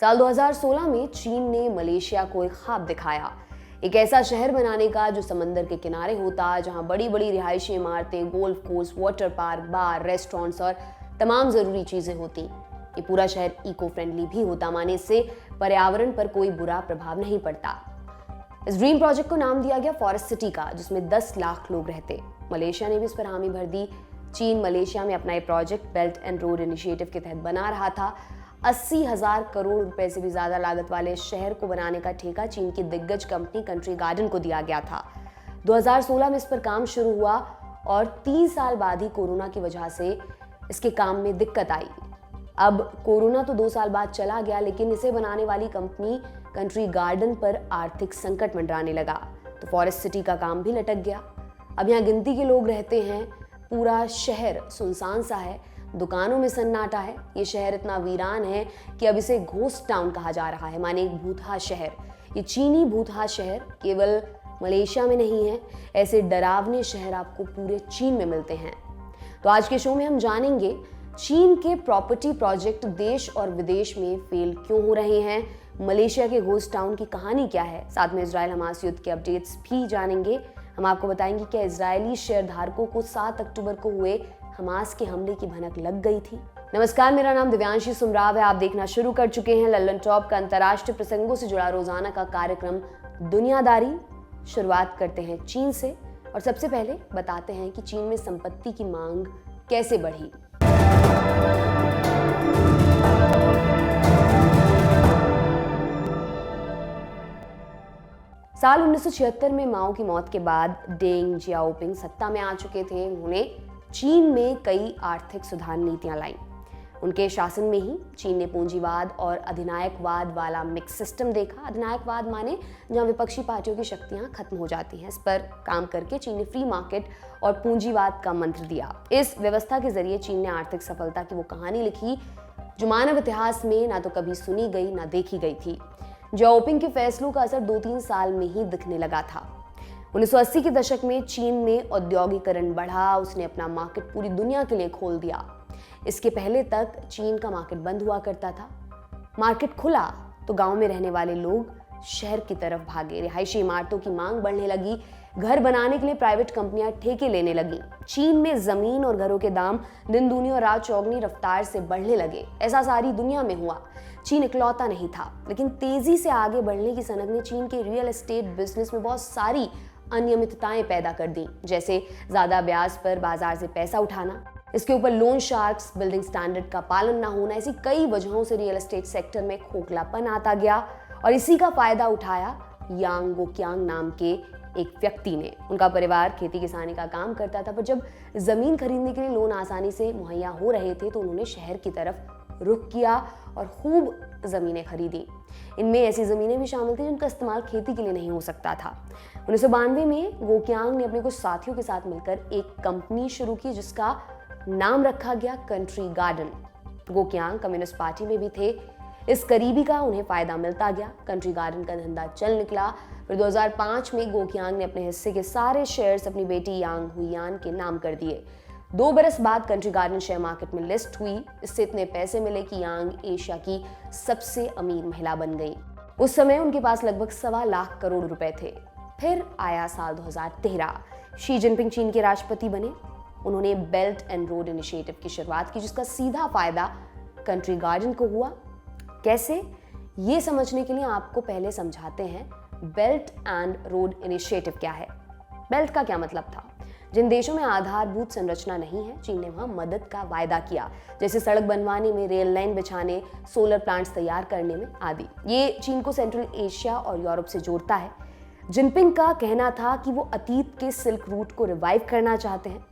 साल 2016 में चीन ने मलेशिया को एक ख्वाब दिखाया, एक ऐसा शहर बनाने का जो समंदर के किनारे होता, जहां बड़ी बड़ी रिहायशी इमारतें, गोल्फ कोर्स, वाटर पार्क, बार, रेस्टोरेंट्स और तमाम जरूरी चीजें होती। ये पूरा शहर इको फ्रेंडली भी होता, माने इससे पर्यावरण पर कोई बुरा प्रभाव नहीं पड़ता। इस ड्रीम प्रोजेक्ट को नाम दिया गया फॉरेस्ट सिटी का, जिसमें 10 लाख लोग रहते। मलेशिया ने भी इस पर हामी भर दी। चीन मलेशिया में अपना ये project belt and road initiative के तहत बना रहा था। 80,000 करोड़ रुपए से भी ज्यादा लागत वाले शहर को बनाने का ठेका चीन की दिग्गज कंपनी कंट्री गार्डन को दिया गया था। 2016 में इस पर काम शुरू हुआ और 3 साल बाद ही कोरोना की वजह से इसके काम में दिक्कत आई। अब कोरोना तो 2 साल बाद चला गया, लेकिन इसे बनाने वाली कंपनी कंट्री गार्डन पर आर्थिक संकट मंडराने लगा, तो फॉरेस्ट सिटी का काम भी लटक गया। अब यहाँ गिनती के लोग रहते हैं, पूरा शहर सुनसान सा है, दुकानों में सन्नाटा है। ये शहर इतना वीरान है कि अब इसे घोस्ट टाउन कहा जा रहा है, माने एक भूतहा शहर। ये चीनी भूतहा शहर केवल मलेशिया में नहीं है, ऐसे डरावने शहर आपको पूरे चीन में मिलते हैं। तो आज के शो में हम जानेंगे चीन के प्रॉपर्टी प्रोजेक्ट देश और विदेश में फेल क्यों हो रहे हैं, मलेशिया के घोस्ट टाउन की कहानी क्या है, साथ में इजराइल हमास युद्ध के अपडेट्स भी जानेंगे। हम आपको बताएंगे कि इजरायली शेयर धारकों को 7 अक्टूबर को हुए हमास के हमले की भनक लग गई थी। नमस्कार, मेरा नाम दिव्यांशी सुमराव है। आप देखना शुरू कर चुके हैं लल्लन टॉप का अंतर्राष्ट्रीय प्रसंगों से जुड़ा रोजाना का कार्यक्रम दुनियादारी। शुरुआत करते हैं चीन से और सबसे पहले बताते हैं कि चीन में संपत्ति की मांग कैसे बढ़ी। साल 1976 में माओ की मौत के बाद डेंग जियाओपिंग सत्ता में आ चुके थे। उन्होंने चीन में कई आर्थिक सुधार नीतियां लाई। उनके शासन में ही चीन ने पूंजीवाद और अधिनायकवाद वाला मिक्स सिस्टम देखा। अधिनायकवाद माने जहां विपक्षी पार्टियों की शक्तियां खत्म हो जाती हैं। इस पर काम करके चीन ने फ्री मार्केट और पूंजीवाद का मंत्र दिया। इस व्यवस्था के जरिए चीन ने आर्थिक सफलता की वो कहानी लिखी जो मानव इतिहास में ना तो कभी सुनी गई ना देखी गई थी। जियाओपिंग के फैसलों का असर 2-3 साल में ही दिखने लगा था। 1980 के दशक में चीन में औद्योगिकरण बढ़ा, उसने अपना मार्केट पूरी दुनिया के लिए खोल दिया। इसके पहले तक चीन का मार्केट बंद हुआ करता था। मार्केट खुला तो गांव में रहने वाले लोग शहर की तरफ भागे, रिहायशी इमारतों की मांग बढ़ने लगी, घर बनाने के लिए प्राइवेट कंपनियां ठेके लेने लगी। चीन में जमीन और घरों के दाम दिन दूनी और रात चौगनी रफ्तार से बढ़ने लगे। ऐसा सारी दुनिया में हुआ। चीन इकलौता नहीं था, लेकिन तेजी से आगे बढ़ने की सनक ने चीन के रियल एस्टेट बिजनेस में बहुत सारी अनियमितताएं पैदा कर दी, जैसे ज्यादा ब्याज पर बाजार से पैसा उठाना, इसके ऊपर लोन शार्क्स, बिल्डिंग स्टैंडर्ड का पालन ना होना। ऐसी कई वजहों से रियल एस्टेट सेक्टर में खोखलापन आता गया और इसी का फायदा उठाया यांग गोकियांग नाम के एक व्यक्ति ने। उनका परिवार खेती किसानी का काम करता था, पर जब जमीन खरीदने के लिए लोन आसानी से मुहैया हो रहे थे तो उन्होंने शहर की तरफ रुख किया और खूब जमीनें खरीदी। इनमें ऐसी जमीनें भी शामिल थी जिनका इस्तेमाल खेती के लिए नहीं हो सकता था। 1992 में गोकियांग ने अपने कुछ साथियों के साथ मिलकर एक कंपनी शुरू की जिसका नाम रखा गया कंट्री गार्डन। गोकियांग कम्युनिस्ट पार्टी में भी थे। इस करीबी का उन्हें फायदा मिलता गया। कंट्री गार्डन का धंधा चल निकला। फिर 2005 में गोकियांग ने अपने हिस्से के सारे शेयर्स अपनी बेटी यांग हुइयान के नाम कर दिए। 2 बरस बाद कंट्री गार्डन शेयर मार्केट में लिस्ट हुई। इससे इतने पैसे मिले कि यांग एशिया की सबसे अमीर महिला बन गई। उस समय उनके पास लगभग 1.25 लाख करोड़ रुपए थे। फिर आया साल 2013। शी जिनपिंग चीन के राष्ट्रपति बने। उन्होंने बेल्ट एंड रोड इनिशिएटिव की शुरुआत की, जिसका सीधा फायदा कंट्री गार्डन को हुआ। कैसे, ये समझने के लिए आपको पहले समझाते हैं बेल्ट एंड रोड इनिशिएटिव क्या है। बेल्ट का क्या मतलब था? जिन देशों में आधारभूत संरचना नहीं है, चीन ने वहां मदद का वायदा किया, जैसे सड़क बनवाने में, रेल लाइन बिछाने, सोलर प्लांट्स तैयार करने में आदि। ये चीन को सेंट्रल एशिया और यूरोप से जोड़ता है। जिनपिंग का कहना था कि वो अतीत के सिल्क रूट को रिवाइव करना चाहते हैं।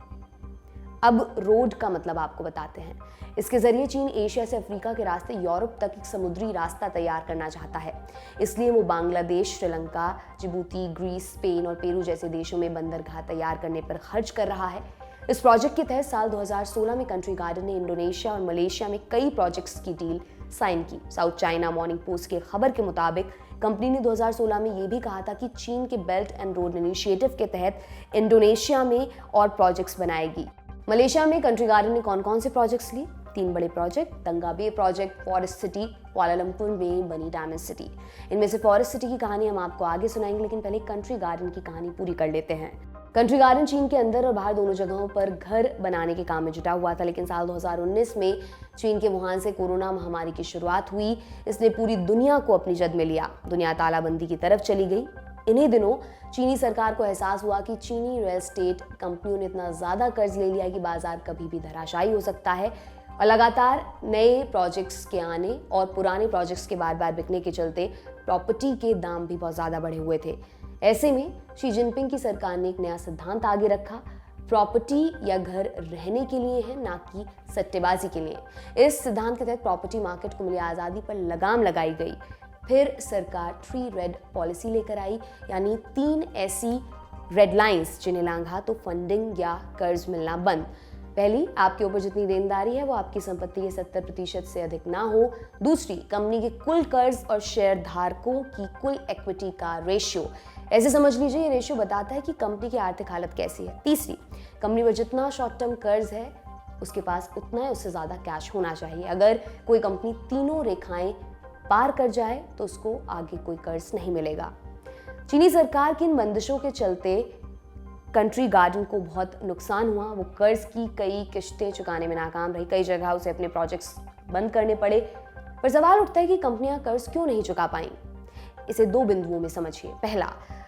अब रोड का मतलब आपको बताते हैं। इसके जरिए चीन एशिया से अफ्रीका के रास्ते यूरोप तक एक समुद्री रास्ता तैयार करना चाहता है। इसलिए वो Bangladesh, Sri Lanka, Djibouti, Greece, Spain और पेरू जैसे देशों में बंदरगाह तैयार करने पर खर्च कर रहा है। इस प्रोजेक्ट के तहत साल 2016 में कंट्री गार्डन ने इंडोनेशिया और मलेशिया में कई प्रोजेक्ट्स की डील साइन की। साउथ चाइना मॉर्निंग पोस्ट के खबर के मुताबिक कंपनी ने 2016 में यह भी कहा था कि चीन के बेल्ट एंड रोड इनिशिएटिव के तहत इंडोनेशिया में और प्रोजेक्ट्स बनाएगी। मलेशिया में कंट्री गार्डन ने कौन कौन से प्रोजेक्ट्स लिए? 3 बड़े प्रोजेक्ट, दंगा बे प्रोजेक्ट, फॉरेस्ट सिटी, कुआलालंपुर में बनी डायमंड सिटी। इनमें से फॉरेस्ट सिटी की कहानी हम आपको आगे सुनाएंगे, लेकिन पहले कंट्री गार्डन की कहानी पूरी कर लेते हैं। कंट्री गार्डन चीन के अंदर और बाहर दोनों जगहों पर घर बनाने के काम में जुटा हुआ था, लेकिन साल 2019 में चीन के वुहान से कोरोना महामारी की शुरुआत हुई। इसने पूरी दुनिया को अपनी जद में लिया। दुनिया तालाबंदी की तरफ चली गई। इन्हीं दिनों चीनी सरकार को एहसास हुआ कि चीनी रियल एस्टेट कंपनियों ने इतना ज्यादा कर्ज ले लिया है कि बाजार कभी भी धराशायी हो सकता है, और लगातार नए प्रोजेक्ट्स के आने और पुराने प्रोजेक्ट्स के बार बार बिकने के चलते प्रॉपर्टी के दाम भी बहुत ज्यादा बढ़े हुए थे। ऐसे में शी जिनपिंग की सरकार ने एक नया सिद्धांत आगे रखा। प्रॉपर्टी या घर रहने के लिए है, ना कि सट्टेबाजी के लिए। इस सिद्धांत के तहत प्रॉपर्टी मार्केट को मिली आज़ादी पर लगाम लगाई गई। फिर सरकार 3 रेड पॉलिसी लेकर आई, यानी 3 ऐसी रेड लाइंस जिन्हें लांघा तो फंडिंग या कर्ज मिलना बंद। पहली, आपके ऊपर जितनी देनदारी है वो आपकी संपत्ति के 70% से अधिक ना हो। दूसरी, कंपनी के कुल कर्ज और शेयर धारकों की कुल इक्विटी का रेशियो, ऐसे समझ लीजिए ये रेशियो बताता है कि कंपनी की आर्थिक हालत कैसी है। तीसरी, कंपनी पर जितना शॉर्ट टर्म कर्ज है उसके पास उतना है, उससे ज्यादा कैश होना चाहिए। अगर कोई कंपनी तीनों रेखाएं पार कर जाए तो उसको आगे कोई कर्ज नहीं मिलेगा। चीनी सरकार की इन बंदिशों के चलते कंट्री गार्डन को बहुत नुकसान हुआ। वो कर्ज की कई किश्तें चुकाने में नाकाम रही। कई जगह उसे अपने प्रोजेक्ट्स बंद करने पड़े। पर सवाल उठता है कि कंपनियां कर्ज क्यों नहीं चुका पाई। इसे 2 बिंदुओं में समझिए। पहला,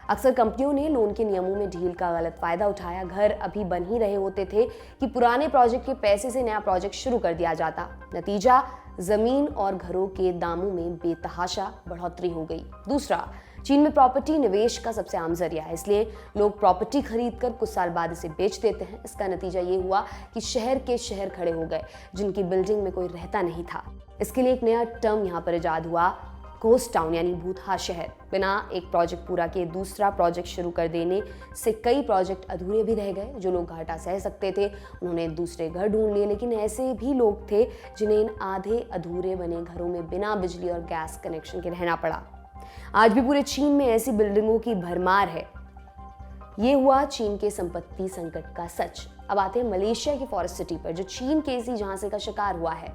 अक्सर कंपनियों ने लोन के नियमों में ढील का गलत फायदा उठाया। घर अभी बन ही रहे होते थे कि पुराने प्रोजेक्ट के पैसे से नया प्रोजेक्ट शुरू कर दिया जाता। नतीजा, जमीन और घरों के दामों में बेतहाशा बढ़ोतरी हो गई। दूसरा, चीन में प्रॉपर्टी निवेश का सबसे आम जरिया है, इसलिए लोग प्रॉपर्टी खरीदकर कुछ साल बाद इसे बेच देते हैं। इसका नतीजा ये हुआ कि शहर के शहर खड़े हो गए जिनकी बिल्डिंग में कोई रहता नहीं था। इसके लिए एक नया टर्म यहाँ पर इजाद हुआ, घोस्ट टाउन, यानी भूतहा शहर। बिना एक प्रोजेक्ट पूरा किए दूसरा प्रोजेक्ट शुरू कर देने से कई प्रोजेक्ट अधूरे भी रह गए। जो लोग घाटा सह सकते थे उन्होंने दूसरे घर ढूंढ लिए, लेकिन ऐसे भी लोग थे जिन्हें इन आधे अधूरे बने घरों में बिना बिजली और गैस कनेक्शन के रहना पड़ा। आज भी पूरे चीन में ऐसी बिल्डिंगों की भरमार है। ये हुआ चीन के संपत्ति संकट का सच। अब आते हैं मलेशिया की फॉरेस्ट सिटी पर, जो चीन के इसी झांसे का शिकार हुआ है।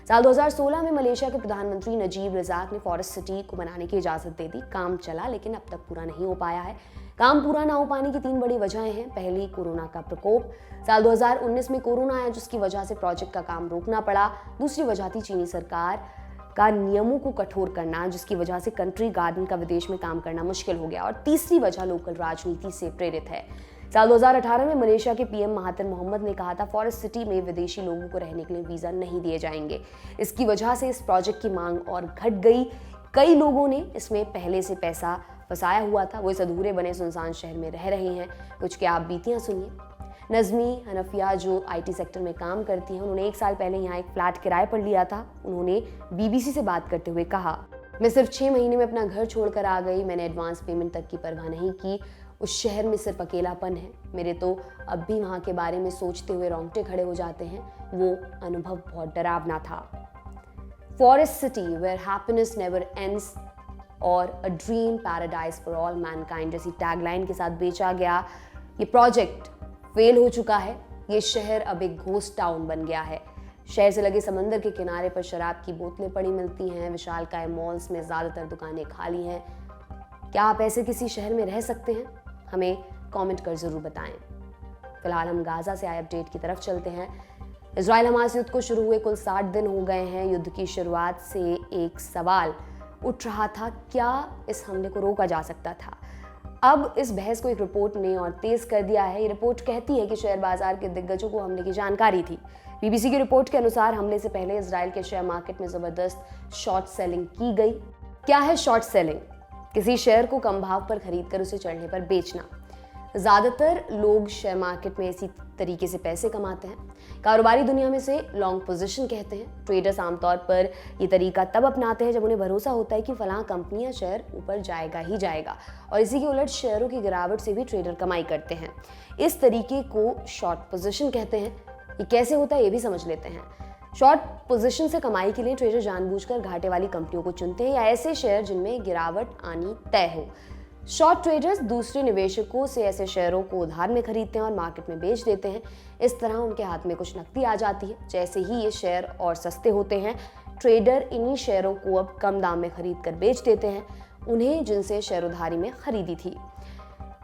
साल 2016 में मलेशिया के प्रधानमंत्री नजीब रजाक ने फॉरेस्ट सिटी को बनाने की इजाजत दे दी। काम चला, लेकिन अब तक पूरा नहीं हो पाया है। काम पूरा ना हो पाने की 3 बड़ी वजहें हैं। पहली, कोरोना का प्रकोप। साल 2019 में कोरोना आया, जिसकी वजह से प्रोजेक्ट का काम रोकना पड़ा। दूसरी वजह थी चीनी सरकार का नियमों को कठोर करना, जिसकी वजह से कंट्री गार्डन का विदेश में काम करना मुश्किल हो गया। और तीसरी वजह लोकल राजनीति से प्रेरित है। साल 2018 में मलेशिया के पीएम महातिर मोहम्मद ने कहा था फॉरेस्ट सिटी में विदेशी लोगों को रहने के लिए वीजा नहीं दिए जाएंगे। इसकी वजह से इस प्रोजेक्ट की मांग और घट गई। कई लोगों ने इसमें पहले से पैसा फंसाया हुआ था, वो इस अधूरे बने सुनसान शहर में रह रहे हैं। कुछ क्या आप बीतियां सुनिए। नज़मी हनफिया, जो IT सेक्टर में काम करती हैं, उन्होंने 1 साल पहले यहाँ एक फ्लैट किराए पर लिया था। उन्होंने BBC से बात करते हुए कहा, मैं सिर्फ 6 महीने में अपना घर छोड़कर आ गई। मैंने एडवांस पेमेंट तक की परवाह नहीं की। उस शहर में सिर्फ अकेलापन है। मेरे तो अब भी वहाँ के बारे में सोचते हुए रोंगटे खड़े हो जाते हैं। वो अनुभव बहुत डरावना था। Forest city where happiness never ends और a dream paradise for all mankind जैसी टैगलाइन के साथ बेचा गया ये प्रोजेक्ट फेल हो चुका है। ये शहर अब एक घोस्ट टाउन बन गया है। शहर से लगे समंदर के किनारे पर शराब की बोतलें पड़ी मिलती हैं। विशालकाय मॉल्स में ज़्यादातर दुकानें खाली हैं। क्या आप ऐसे किसी शहर में रह सकते हैं? हमें कमेंट कर ज़रूर बताएं। फिलहाल हम गाज़ा से आए अपडेट की तरफ चलते हैं। इजराइल हमास युद्ध को शुरू हुए कुल 60 दिन हो गए हैं। युद्ध की शुरुआत से एक सवाल उठ रहा था, क्या इस हमले को रोका जा सकता था? अब इस बहस को एक रिपोर्ट ने और तेज कर दिया है। ये रिपोर्ट कहती है कि शेयर बाजार के दिग्गजों को हमले की जानकारी थी। BBC की रिपोर्ट के अनुसार हमले से पहले इजराइल के शेयर मार्केट में जबरदस्त शॉर्ट सेलिंग की गई। क्या है शॉर्ट सेलिंग? किसी शेयर को कम भाव पर खरीदकर उसे चढ़ने पर बेचना। ज़्यादातर लोग शेयर मार्केट में इसी तरीके से पैसे कमाते हैं। कारोबारी दुनिया में से लॉन्ग पोजीशन कहते हैं। ट्रेडर्स आमतौर पर ये तरीका तब अपनाते हैं जब उन्हें भरोसा होता है कि फलां कंपनी या शेयर ऊपर जाएगा ही जाएगा, और इसी के उलट शेयरों की गिरावट से भी ट्रेडर कमाई करते हैं। इस तरीके को शॉर्ट पोजीशन कहते हैं। ये कैसे होता है ये भी समझ लेते हैं। शॉर्ट पोजीशन से कमाई के लिए ट्रेडर जानबूझकर घाटे वाली कंपनियों को चुनते हैं या ऐसे शेयर जिनमें गिरावट आनी तय हो। शॉर्ट ट्रेडर्स दूसरे निवेशकों से ऐसे शेयरों को उधार में खरीदते हैं और मार्केट में बेच देते हैं। इस तरह उनके हाथ में कुछ नकदी आ जाती है। जैसे ही ये शेयर और सस्ते होते हैं, ट्रेडर इन्हीं शेयरों को अब कम दाम में खरीद कर बेच देते हैं उन्हें जिनसे शेयर उधारी में खरीदी थी,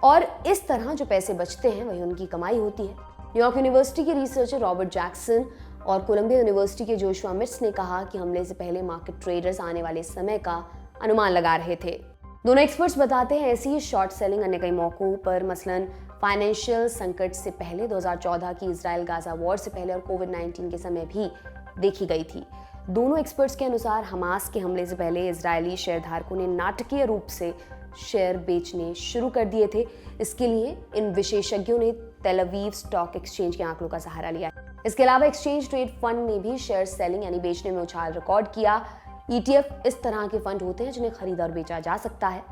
और इस तरह जो पैसे बचते हैं वही उनकी कमाई होती है। न्यूयॉर्क यूनिवर्सिटी के रिसर्चर रॉबर्ट जैक्सन और कोलंबिया यूनिवर्सिटी के जोशुआ मिट्स ने कहा कि हमले से पहले मार्केट ट्रेडर्स आने वाले समय का अनुमान लगा रहे थे। दोनों एक्सपर्ट्स बताते हैं ऐसी ही शॉर्ट सेलिंग अन्य कई मौकों पर, मसलन फाइनेंशियल संकट से पहले, 2014 की इजराइल गाजा वॉर से पहले और कोविड-19 के समय भी देखी गई थी। दोनों एक्सपर्ट्स के अनुसार हमास के हमले से पहले इजरायली शेयरधारकों ने नाटकीय रूप से शेयर बेचने शुरू कर दिए थे। इसके लिए इन विशेषज्ञों ने तेल अवीव स्टॉक एक्सचेंज के आंकड़ों का सहारा लिया। इसके अलावा एक्सचेंज ट्रेड फंड ने भी शेयर सेलिंग यानी बेचने में उछाल रिकॉर्ड किया। ETF इस तरह के फंड होते हैं जिन्हें खरीदा और बेचा जा सकता है।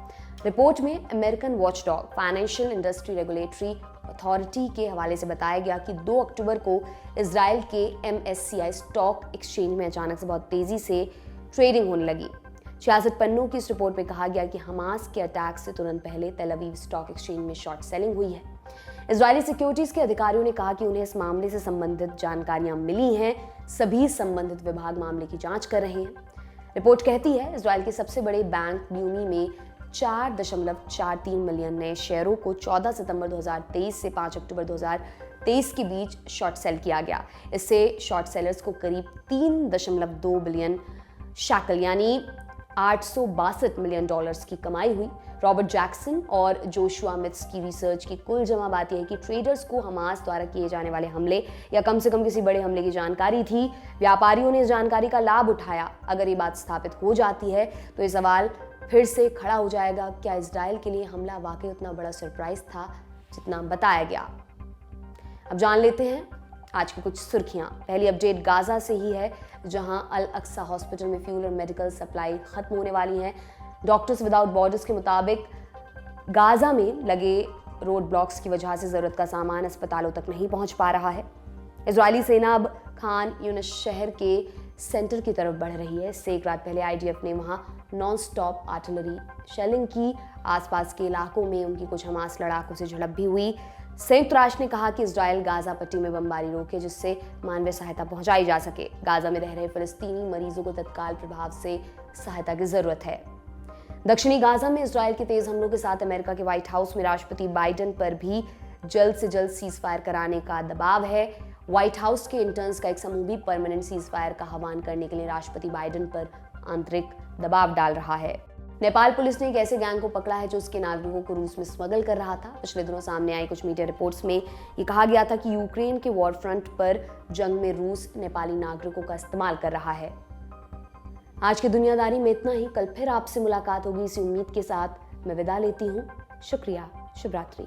रिपोर्ट में American watchdog financial industry regulatory authority के हवाले से बताया गया कि 2 अक्टूबर को इजराइल के MSCI स्टॉक एक्सचेंज में अचानक से बहुत तेजी से ट्रेडिंग होने लगी। 66 पन्नों की इस रिपोर्ट में कहा गया कि हमास के अटैक से तुरंत पहले तेल अवीव स्टॉक एक्सचेंज में शॉर्ट सेलिंग हुई है। इजरायली सिक्योरिटीज के अधिकारियों ने कहा कि उन्हें इस मामले से संबंधित जानकारियां मिली हैं। सभी संबंधित विभाग मामले की जांच कर रहे हैं। रिपोर्ट कहती है इजराइल के सबसे बड़े बैंक ल्यूमी में 4.43 मिलियन नए शेयरों को 14 सितंबर 2023 से 5 अक्टूबर 2023 के बीच शॉर्ट सेल किया गया। इससे शॉर्ट सेलर्स को करीब 3.2 बिलियन शैकल यानी $862 मिलियन की कमाई हुई। रॉबर्ट जैक्सन और जोशुआ मिट्स की रिसर्च की कुल जमा बात यह है कि ट्रेडर्स को हमास द्वारा किए जाने वाले हमले या कम से कम किसी बड़े हमले की जानकारी थी। व्यापारियों ने इस जानकारी का लाभ उठाया। अगर ये बात स्थापित हो जाती है तो ये सवाल फिर से खड़ा हो जाएगा, क्या इजराइल के लिए हमला वाकई उतना बड़ा सरप्राइज था जितना बताया गया। अब जान लेते हैं आज की कुछ सुर्खियां। पहली अपडेट गाजा से ही है, जहां अल अक्सा हॉस्पिटल में फ्यूल और मेडिकल सप्लाई खत्म होने वाली है। डॉक्टर्स विदाउट बॉर्डर्स के मुताबिक गाजा में लगे रोड ब्लॉक्स की वजह से जरूरत का सामान अस्पतालों तक नहीं पहुंच पा रहा है। इजरायली सेना अब खान यूनिस शहर के सेंटर की तरफ बढ़ रही है। इससे एक रात पहले IDF ने वहां नॉन स्टॉप आर्टिलरी शेलिंग की। आसपास के इलाकों में उनकी कुछ हमास लड़ाकों से झड़प भी हुई। संयुक्त राष्ट्र ने कहा कि इजराइल गाजा पट्टी में बमबारी रोके जिससे मानवीय सहायता पहुंचाई जा सके। गाजा में रह रहे फिलिस्तीनी मरीजों को तत्काल प्रभाव से सहायता की जरूरत है। दक्षिणी गाजा में इजराइल के तेज हमलों के साथ अमेरिका के व्हाइट हाउस में राष्ट्रपति बाइडेन पर भी जल्द से जल्द सीज फायर कराने का दबाव है। व्हाइट हाउस के इंटर्न्स का एक समूह भी परमानेंट सीज फायर का आह्वान करने के लिए राष्ट्रपति बाइडेन पर आंतरिक दबाव डाल रहा है। नेपाल पुलिस ने एक ऐसे गैंग को पकड़ा है जो उसके नागरिकों को रूस में स्मगल कर रहा था। पिछले दिनों सामने आई कुछ मीडिया रिपोर्ट्स में ये कहा गया था कि यूक्रेन के वॉर फ्रंट पर जंग में रूस नेपाली नागरिकों का इस्तेमाल कर रहा है। आज की दुनियादारी में इतना ही। कल फिर आपसे मुलाकात होगी इसी उम्मीद के साथ। मैं विदा लेती हूँ। शुक्रिया। शुभ रात्रि।